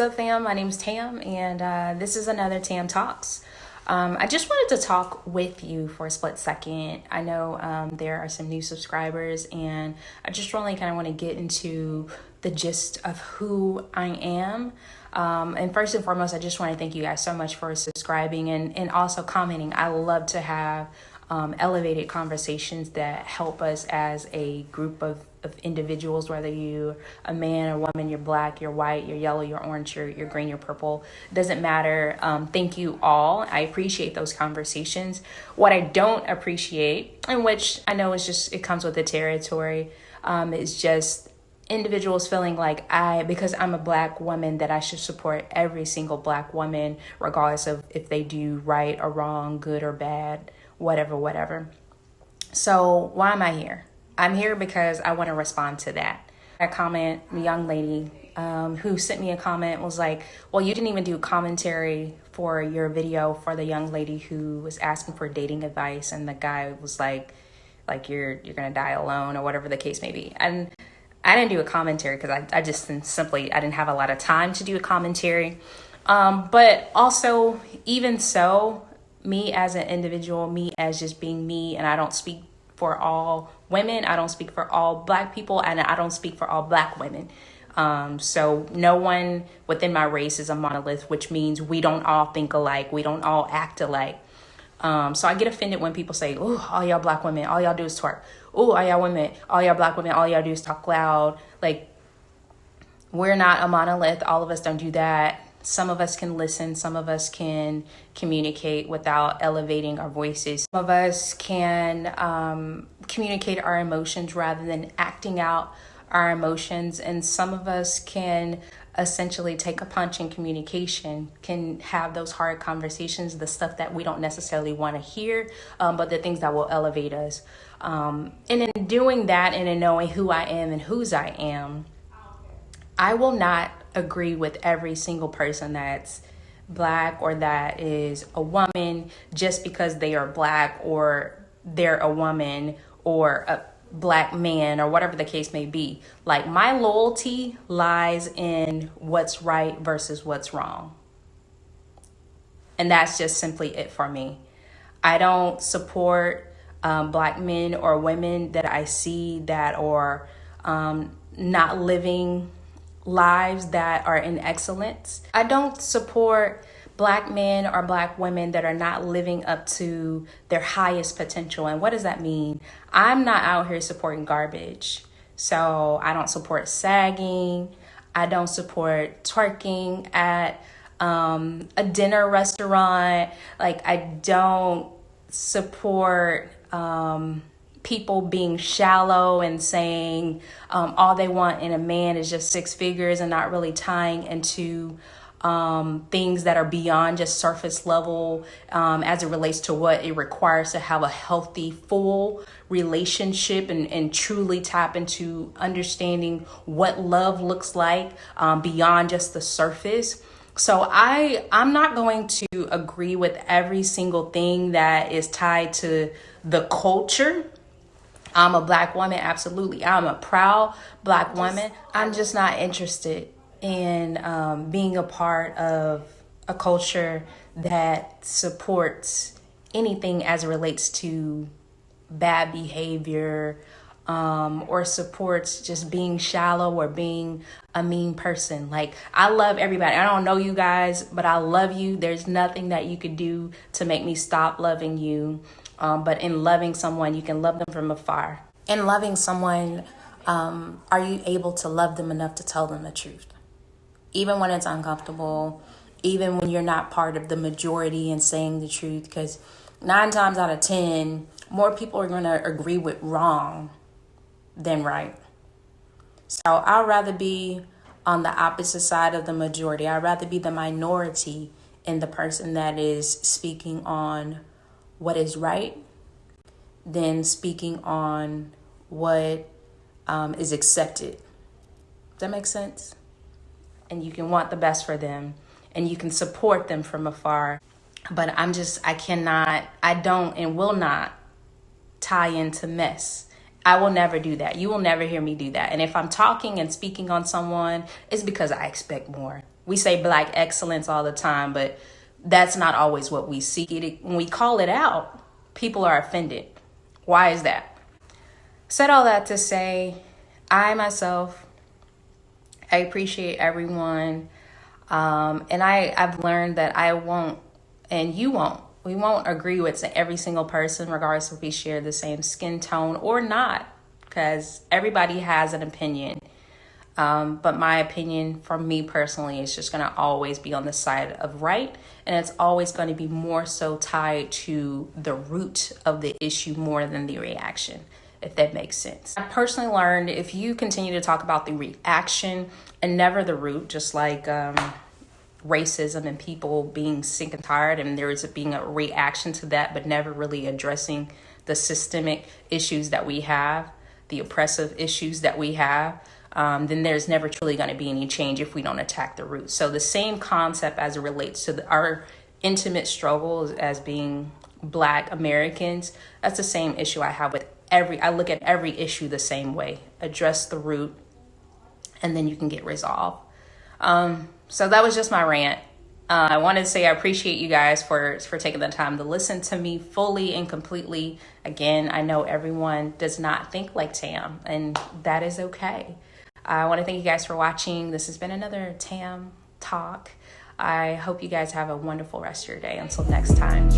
up, fam? My name's Tam, and this is another Tam Talks. I just wanted to talk with you for a split second. I know there are some new subscribers, and I just really kind of want to get into the gist of who I am. And first and foremost, I just want to thank you guys so much for subscribing and also commenting. I love to have elevated conversations that help us as a group of individuals, whether you're a man or woman, you're black, you're white, you're yellow, you're orange, you're green, you're purple, doesn't matter. Thank you all. I appreciate those conversations. What I don't appreciate, and which I know is just, it comes with the territory, is just individuals feeling like because I'm a black woman, that I should support every single black woman, regardless of if they do right or wrong, good or bad, whatever. So why am I here? I'm here because I want to respond to that. A comment, a young lady who sent me a comment was like, well, you didn't even do commentary for your video for the young lady who was asking for dating advice. And the guy was like you're going to die alone, or whatever the case may be. And I didn't do a commentary because I just simply, I didn't have a lot of time to do a commentary. But also, even so, me as an individual, me as just being me, and I don't speak for all women, I don't speak for all black people, and I don't speak for all black women. So no one within my race is a monolith, which means we don't all think alike, we don't all act alike. So I get offended when people say, oh, all y'all black women, all y'all do is twerk. Oh, all y'all women, all y'all black women, all y'all do is talk loud. Like, we're not a monolith. All of us don't do that. Some of us can listen. Some of us can communicate without elevating our voices. Some of us can communicate our emotions rather than acting out our emotions. And some of us can essentially take a punch in communication, can have those hard conversations, the stuff that we don't necessarily want to hear, but the things that will elevate us. And in doing that and in knowing who I am and whose I am, I will not agree with every single person that's black or that is a woman just because they are black or they're a woman or a black man or whatever the case may be. Like, my loyalty lies in what's right versus what's wrong. And that's just simply it for me. I don't support black men or women that I see that are not living lives that are in excellence. I don't support black men or black women that are not living up to their highest potential. And what does that mean? I'm not out here supporting garbage. So I don't support sagging. I don't support twerking at a dinner restaurant. Like, I don't support people being shallow and saying all they want in a man is just six figures and not really tying into things that are beyond just surface level as it relates to what it requires to have a healthy, full relationship and truly tap into understanding what love looks like beyond just the surface. So I'm not going to agree with every single thing that is tied to the culture. I'm a black woman, absolutely. I'm a proud black woman. I'm just not interested in being a part of a culture that supports anything as it relates to bad behavior, or supports just being shallow or being a mean person. Like, I love everybody. I don't know you guys, but I love you. There's nothing that you could do to make me stop loving you. But in loving someone, you can love them from afar. In loving someone, are you able to love them enough to tell them the truth? Even when it's uncomfortable, even when you're not part of the majority and saying the truth, because 9 times out of 10, more people are going to agree with wrong than right. So I'd rather be on the opposite side of the majority. I'd rather be the minority in the person that is speaking on what is right than speaking on what is accepted. Does that make sense? And you can want the best for them and you can support them from afar. But I don't and will not tie into mess. I will never do that. You will never hear me do that. And if I'm talking and speaking on someone, it's because I expect more. We say Black excellence all the time, but that's not always what we seek. When we call it out, people are offended. Why is that? Said all that to say, I myself, I appreciate everyone. And I've learned that I won't, and you won't. We won't agree with every single person, regardless if we share the same skin tone or not, because everybody has an opinion. But my opinion, from me personally, is just going to always be on the side of right. And it's always going to be more so tied to the root of the issue more than the reaction, if that makes sense. I personally learned if you continue to talk about the reaction and never the root, just like racism and people being sick and tired, and there is being a reaction to that, but never really addressing the systemic issues that we have, the oppressive issues that we have, then there's never truly going to be any change if we don't attack the root. So the same concept as it relates to our intimate struggles as being Black Americans, that's the same issue I have with I look at every issue the same way. Address the root, and then you can get resolved. So that was just my rant. I wanted to say I appreciate you guys for taking the time to listen to me fully and completely. Again, I know everyone does not think like Tam, and that is okay. I want to thank you guys for watching. This has been another Tam Talk. I hope you guys have a wonderful rest of your day. Until next time.